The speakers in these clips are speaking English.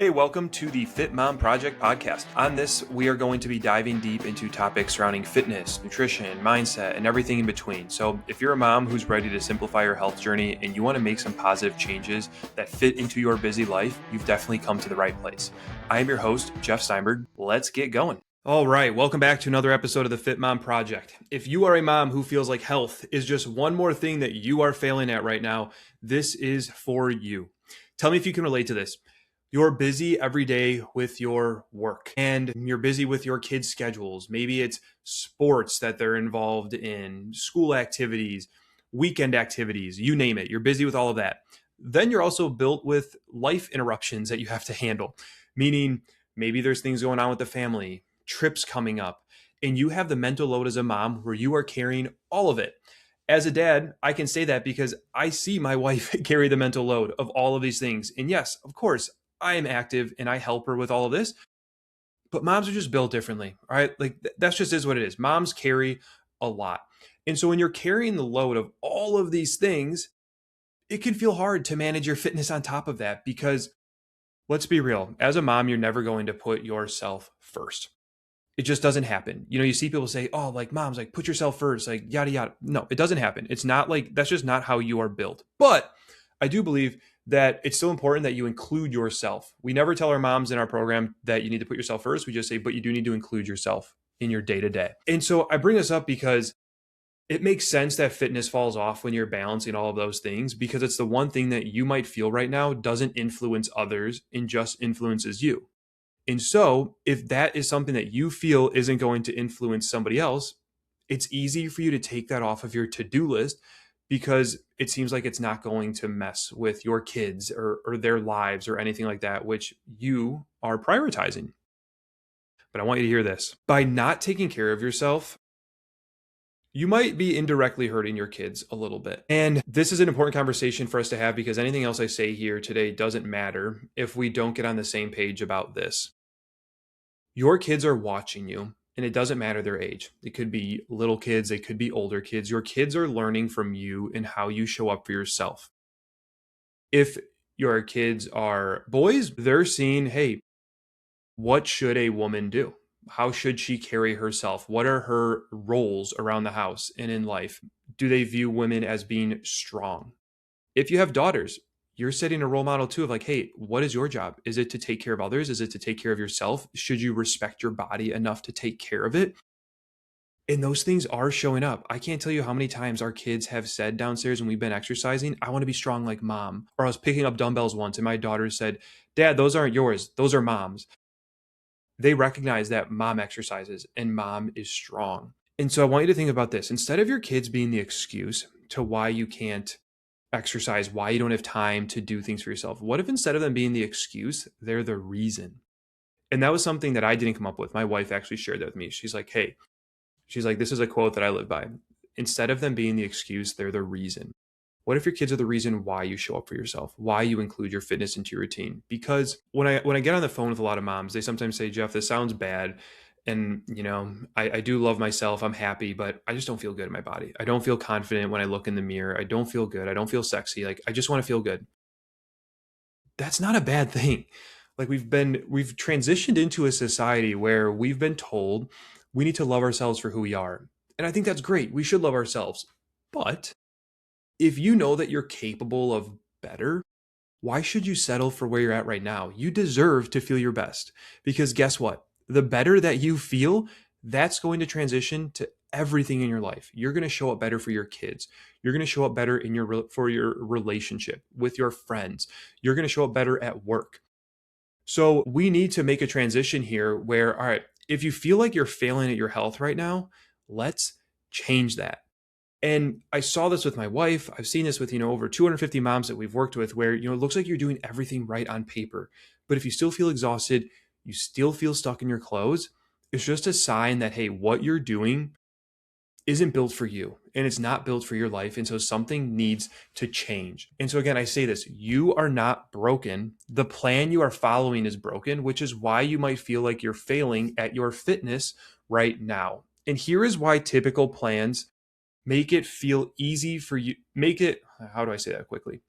Hey, welcome to the Fit Mom Project podcast. On this, we are going to be diving deep into topics surrounding fitness, nutrition, mindset, and everything in between. So, if you're a mom who's ready to simplify your health journey and you want to make some positive changes that fit into your busy life, you've definitely come to the right place. I am your host, Jeff Steinberg. Let's get going. All right, welcome back to another episode of the Fit Mom Project. If you are a mom who feels like health is just one more thing that you are failing at right now, this is for you. Tell me if you can relate to this. You're busy every day with your work and you're busy with your kids' schedules. Maybe it's sports that they're involved in, school activities, weekend activities, you name it. You're busy with all of that. Then you're also built with life interruptions that you have to handle, meaning maybe there's things going on with the family, trips coming up, and you have the mental load as a mom where you are carrying all of it. As a dad, I can say that because I see my wife carry the mental load of all of these things. And yes, of course, I am active and I help her with all of this, but moms are just built differently. All right. That's just is what it is. Moms carry a lot. And so when you're carrying the load of all of these things, it can feel hard to manage your fitness on top of that because let's be real, as a mom, you're never going to put yourself first. It just doesn't happen. You see people say, oh, like moms, like put yourself first, like yada, yada. No, it doesn't happen. It's not like that's just not how you are built. But I do believe that it's still important that you include yourself. We never tell our moms in our program that you need to put yourself first. We just say, but you do need to include yourself in your day to day. And so I bring this up because it makes sense that fitness falls off when you're balancing all of those things because it's the one thing that you might feel right now doesn't influence others and just influences you. And so, if that is something that you feel isn't going to influence somebody else, it's easy for you to take that off of your to-do list because it seems like it's not going to mess with your kids or their lives or anything like that, which you are prioritizing. But I want you to hear this. By not taking care of yourself, you might be indirectly hurting your kids a little bit. And this is an important conversation for us to have because anything else I say here today doesn't matter if we don't get on the same page about this. Your kids are watching you, and it doesn't matter their age. It could be little kids, it could be older kids. Your kids are learning from you and how you show up for yourself. If your kids are boys, they're seeing, hey, what should a woman do? How should she carry herself? What are her roles around the house and in life? Do they view women as being strong? If you have daughters, you're setting a role model too of like, hey, what is your job? Is it to take care of others? Is it to take care of yourself? Should you respect your body enough to take care of it? And those things are showing up. I can't tell you how many times our kids have said downstairs when we've been exercising, I want to be strong like mom. Or I was picking up dumbbells once and my daughter said, Dad, those aren't yours. Those are mom's. They recognize that mom exercises and mom is strong. And so I want you to think about this. Instead of your kids being the excuse to why you can't exercise, why you don't have time to do things for yourself, what if instead of them being the excuse, they're the reason? And that was something that I didn't come up with. My wife actually shared that with me. She's like, hey, this is a quote that I live by. Instead of them being the excuse, they're the reason. What if your kids are the reason why you show up for yourself, why you include your fitness into your routine? Because when I get on the phone with a lot of moms, they sometimes say, Jeff, this sounds bad. And, I do love myself. I'm happy, but I just don't feel good in my body. I don't feel confident when I look in the mirror. I don't feel good. I don't feel sexy. Like, I just want to feel good. That's not a bad thing. Like we've transitioned into a society where we've been told we need to love ourselves for who we are. And I think that's great. We should love ourselves. But if you know that you're capable of better, why should you settle for where you're at right now? You deserve to feel your best because guess what? The better that you feel, that's going to transition to everything in your life. You're going to show up better for your kids. You're going to show up better for your relationship with your friends. You're going to show up better at work. So we need to make a transition here where, all right, if you feel like you're failing at your health right now, let's change that. And I saw this with my wife. I've seen this with, over 250 moms that we've worked with where, it looks like you're doing everything right on paper. But if you still feel exhausted, you still feel stuck in your clothes, it's just a sign that, hey, what you're doing isn't built for you and it's not built for your life. And so something needs to change. And so again, I say this, you are not broken. The plan you are following is broken, which is why you might feel like you're failing at your fitness right now. And here is why typical plans make it feel easy for you. How do I say that quickly?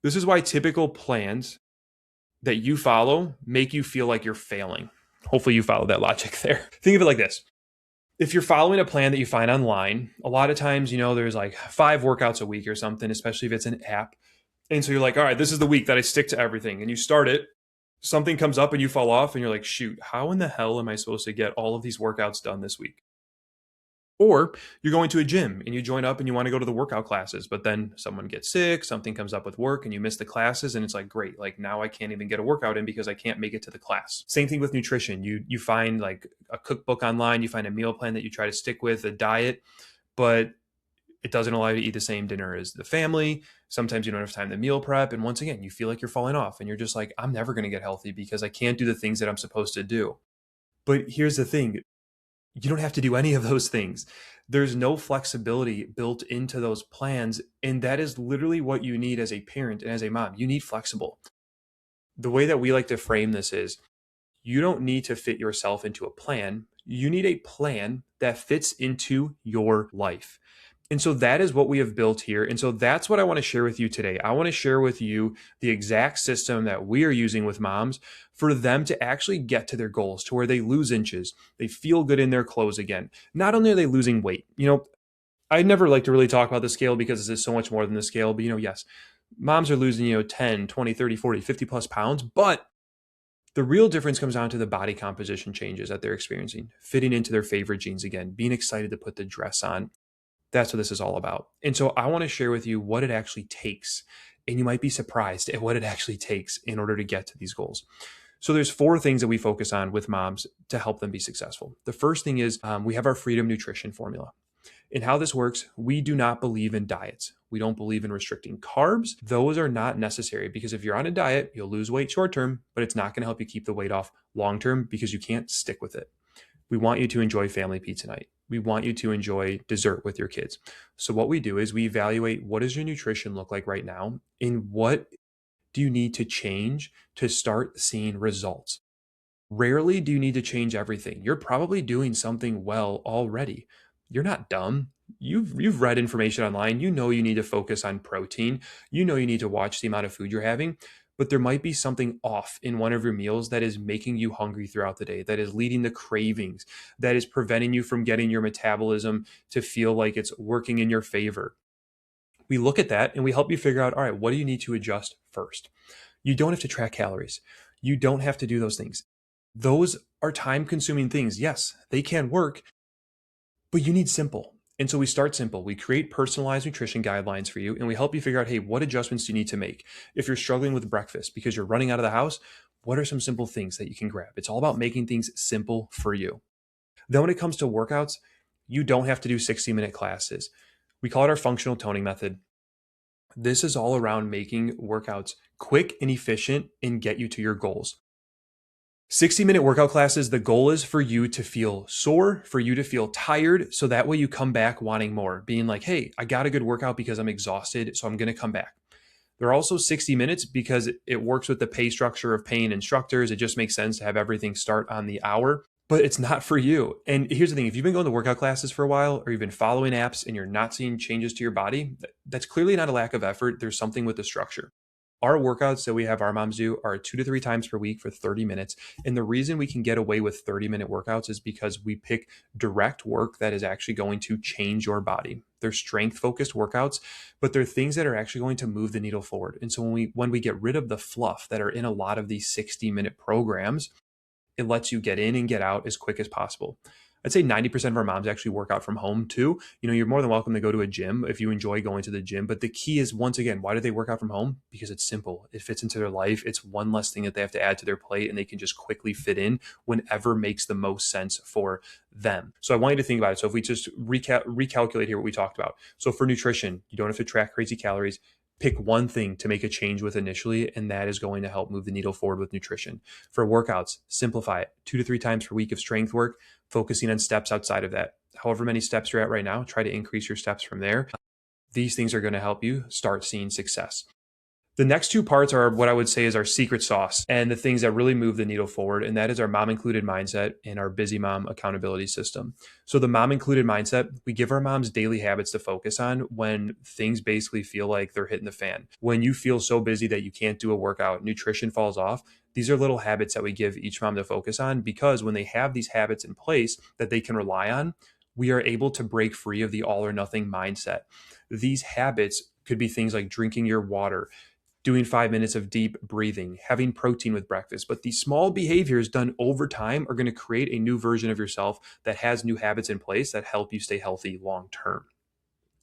This is why typical plans that you follow make you feel like you're failing. Hopefully, you follow that logic there. Think of it like this. If you're following a plan that you find online, a lot of times, there's like 5 workouts a week or something, especially if it's an app. And so you're like, all right, this is the week that I stick to everything. And you start it, something comes up and you fall off, and you're like, shoot, how in the hell am I supposed to get all of these workouts done this week? Or you're going to a gym and you join up and you want to go to the workout classes, but then someone gets sick, something comes up with work and you miss the classes, and it's like, great, like now I can't even get a workout in because I can't make it to the class. Same thing with nutrition. You find like a cookbook online, you find a meal plan that you try to stick with, a diet, but it doesn't allow you to eat the same dinner as the family. Sometimes you don't have time to meal prep. And once again, you feel like you're falling off and you're just like, I'm never going to get healthy because I can't do the things that I'm supposed to do. But here's the thing, you don't have to do any of those things. There's no flexibility built into those plans. And that is literally what you need as a parent and as a mom. You need flexible. The way that we like to frame this is you don't need to fit yourself into a plan. You need a plan that fits into your life. And so that is what we have built here. And so that's what I want to share with you today. I want to share with you the exact system that we are using with moms for them to actually get to their goals, to where they lose inches, they feel good in their clothes again. Not only are they losing weight, I never like to really talk about the scale because this is so much more than the scale, but yes, moms are losing, 10, 20, 30, 40, 50 plus pounds, but the real difference comes down to the body composition changes that they're experiencing, fitting into their favorite jeans again, being excited to put the dress on. That's what this is all about. And so I want to share with you what it actually takes. And you might be surprised at what it actually takes in order to get to these goals. So there's 4 things that we focus on with moms to help them be successful. The first thing is we have our Freedom Nutrition formula. And how this works, we do not believe in diets. We don't believe in restricting carbs. Those are not necessary because if you're on a diet, you'll lose weight short term, but it's not going to help you keep the weight off long term because you can't stick with it. We want you to enjoy family pizza night. We want you to enjoy dessert with your kids. So what we do is we evaluate, what does your nutrition look like right now? And what do you need to change to start seeing results? Rarely do you need to change everything. You're probably doing something well already. You're not dumb. You've read information online. You know you need to focus on protein. You know you need to watch the amount of food you're having, but there might be something off in one of your meals that is making you hungry throughout the day, that is leading to cravings, that is preventing you from getting your metabolism to feel like it's working in your favor. We look at that and we help you figure out, all right, what do you need to adjust first? You don't have to track calories. You don't have to do those things. Those are time consuming things. Yes, they can work, but you need simple. And so we start simple. We create personalized nutrition guidelines for you, and we help you figure out, hey, what adjustments do you need to make? If you're struggling with breakfast because you're running out of the house, what are some simple things that you can grab? It's all about making things simple for you. Then when it comes to workouts, you don't have to do 60-minute classes. We call it our functional toning method. This is all around making workouts quick and efficient and get you to your goals. 60-minute workout classes, the goal is for you to feel sore, for you to feel tired, so that way you come back wanting more, being like, hey, I got a good workout because I'm exhausted, so I'm going to come back. They're also 60 minutes because it works with the pay structure of paying instructors. It just makes sense to have everything start on the hour, but it's not for you. And here's the thing, if you've been going to workout classes for a while, or you've been following apps and you're not seeing changes to your body, that's clearly not a lack of effort. There's something with the structure. Our workouts that we have our moms do are 2 to 3 times per week for 30 minutes. And the reason we can get away with 30-minute workouts is because we pick direct work that is actually going to change your body. They're strength-focused workouts, but they're things that are actually going to move the needle forward. And so when we get rid of the fluff that are in a lot of these 60-minute programs, it lets you get in and get out as quick as possible. I'd say 90% of our moms actually work out from home too. You're more than welcome to go to a gym if you enjoy going to the gym. But the key is, once again, why do they work out from home? Because it's simple. It fits into their life. It's one less thing that they have to add to their plate, and they can just quickly fit in whenever makes the most sense for them. So I want you to think about it. So if we just recalculate here what we talked about. So for nutrition, you don't have to track crazy calories. Pick one thing to make a change with initially, and that is going to help move the needle forward with nutrition. For workouts, simplify it. 2 to 3 times per week of strength work, focusing on steps outside of that. However many steps you're at right now, try to increase your steps from there. These things are going to help you start seeing success. The next two parts are what I would say is our secret sauce and the things that really move the needle forward. And that is our mom included mindset and our busy mom accountability system. So, the mom included mindset, we give our moms daily habits to focus on when things basically feel like they're hitting the fan. When you feel so busy that you can't do a workout, nutrition falls off. These are little habits that we give each mom to focus on, because when they have these habits in place that they can rely on, we are able to break free of the all or nothing mindset. These habits could be things like drinking your water, doing 5 minutes of deep breathing, having protein with breakfast. But these small behaviors done over time are going to create a new version of yourself that has new habits in place that help you stay healthy long term.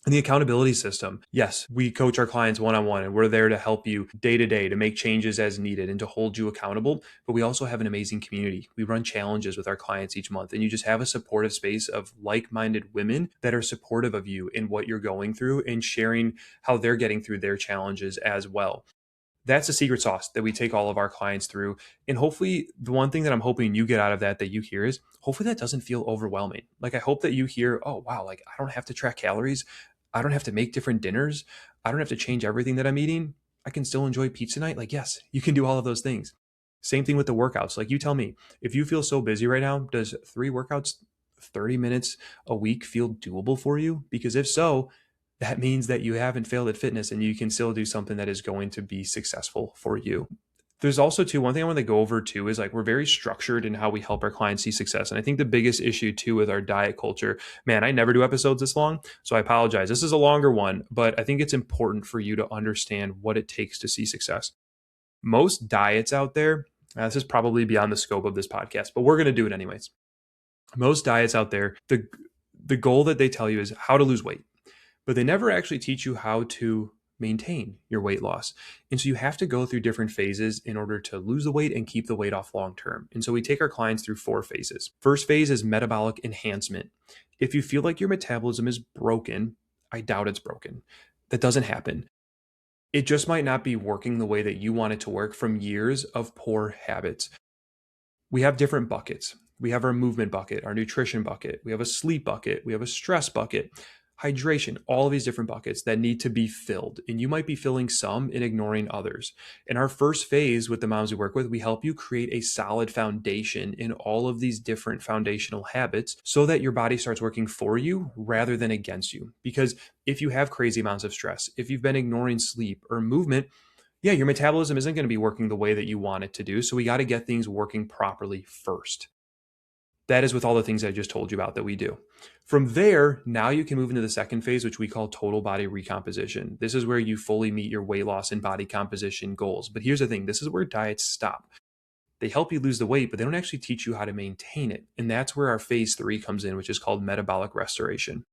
And the accountability system. Yes, we coach our clients one-on-one, and we're there to help you day to day to make changes as needed and to hold you accountable. But we also have an amazing community. We run challenges with our clients each month, and you just have a supportive space of like-minded women that are supportive of you in what you're going through and sharing how they're getting through their challenges as well. That's the secret sauce that we take all of our clients through. And hopefully, the one thing that I'm hoping you get out of that you hear is hopefully that doesn't feel overwhelming. Like, I hope that you hear, oh, wow, like I don't have to track calories. I don't have to make different dinners. I don't have to change everything that I'm eating. I can still enjoy pizza night. Like, yes, you can do all of those things. Same thing with the workouts. Like, you tell me, if you feel so busy right now, does 3 workouts, 30 minutes a week feel doable for you? Because if so, that means that you haven't failed at fitness and you can still do something that is going to be successful for you. There's also too, one thing I want to go over too is like, we're very structured in how we help our clients see success. And I think the biggest issue too with our diet culture, man, I never do episodes this long, so I apologize. This is a longer one, but I think it's important for you to understand what it takes to see success. Most diets out there, this is probably beyond the scope of this podcast, but we're going to do it anyways. Most diets out there, the goal that they tell you is how to lose weight, but they never actually teach you how to maintain your weight loss. And so you have to go through different phases in order to lose the weight and keep the weight off long term. And so we take our clients through 4 phases. First phase is metabolic enhancement. If you feel like your metabolism is broken, I doubt it's broken. That doesn't happen. It just might not be working the way that you want it to work from years of poor habits. We have different buckets. We have our movement bucket, our nutrition bucket, we have a sleep bucket, we have a stress bucket, hydration, all of these different buckets that need to be filled. And you might be filling some and ignoring others. In our first phase with the moms we work with, we help you create a solid foundation in all of these different foundational habits so that your body starts working for you rather than against you. Because if you have crazy amounts of stress, if you've been ignoring sleep or movement, yeah, your metabolism isn't going to be working the way that you want it to do. So we got to get things working properly first. That is with all the things I just told you about that we do. From there, now you can move into the second phase, which we call total body recomposition. This is where you fully meet your weight loss and body composition goals. But here's the thing, this is where diets stop. They help you lose the weight, but they don't actually teach you how to maintain it. And that's where our phase 3 comes in, which is called metabolic restoration.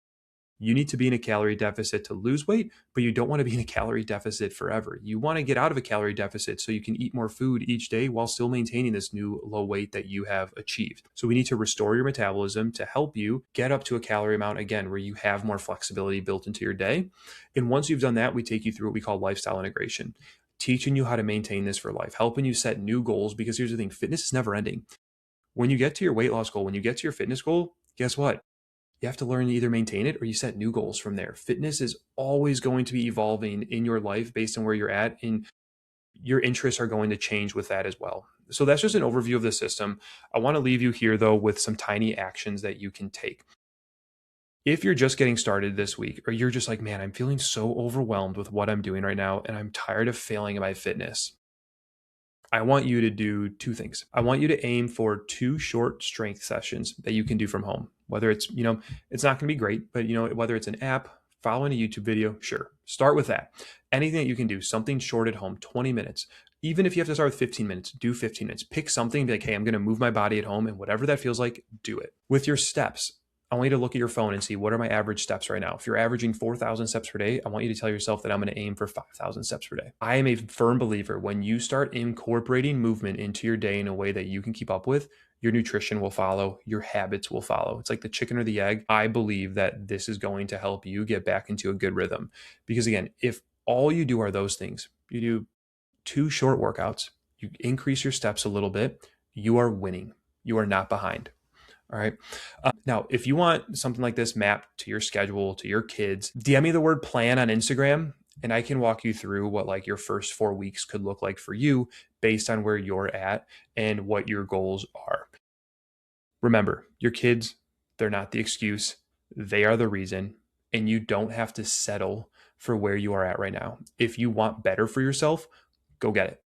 You need to be in a calorie deficit to lose weight, but you don't want to be in a calorie deficit forever. You want to get out of a calorie deficit so you can eat more food each day while still maintaining this new low weight that you have achieved. So we need to restore your metabolism to help you get up to a calorie amount again, where you have more flexibility built into your day. And once you've done that, we take you through what we call lifestyle integration, teaching you how to maintain this for life, helping you set new goals. Because here's the thing, fitness is never ending. When you get to your weight loss goal, when you get to your fitness goal, guess what? You have to learn to either maintain it or you set new goals from there. Fitness is always going to be evolving in your life based on where you're at, and your interests are going to change with that as well. So that's just an overview of the system. I want to leave you here though with some tiny actions that you can take. If you're just getting started this week, or you're just like, man, I'm feeling so overwhelmed with what I'm doing right now, and I'm tired of failing at my fitness, I want you to do 2 things. I want you to aim for 2 short strength sessions that you can do from home. Whether it's, it's not going to be great, but whether it's an app, following a YouTube video, sure. Start with that. Anything that you can do, something short at home, 20 minutes. Even if you have to start with 15 minutes, do 15 minutes. Pick something, be like, hey, I'm going to move my body at home, and whatever that feels like, do it. With your steps, I want you to look at your phone and see, what are my average steps right now? If you're averaging 4,000 steps per day, I want you to tell yourself that I'm going to aim for 5,000 steps per day. I am a firm believer, when you start incorporating movement into your day in a way that you can keep up with, your nutrition will follow, your habits will follow. It's like the chicken or the egg. I believe that this is going to help you get back into a good rhythm. Because again, if all you do are those things, you do 2 short workouts, you increase your steps a little bit, you are winning. You are not behind. All right. Now, if you want something like this mapped to your schedule, to your kids, DM me the word plan on Instagram, and I can walk you through what like your first 4 weeks could look like for you based on where you're at and what your goals are. Remember, your kids, they're not the excuse, they are the reason, and you don't have to settle for where you are at right now. If you want better for yourself, go get it.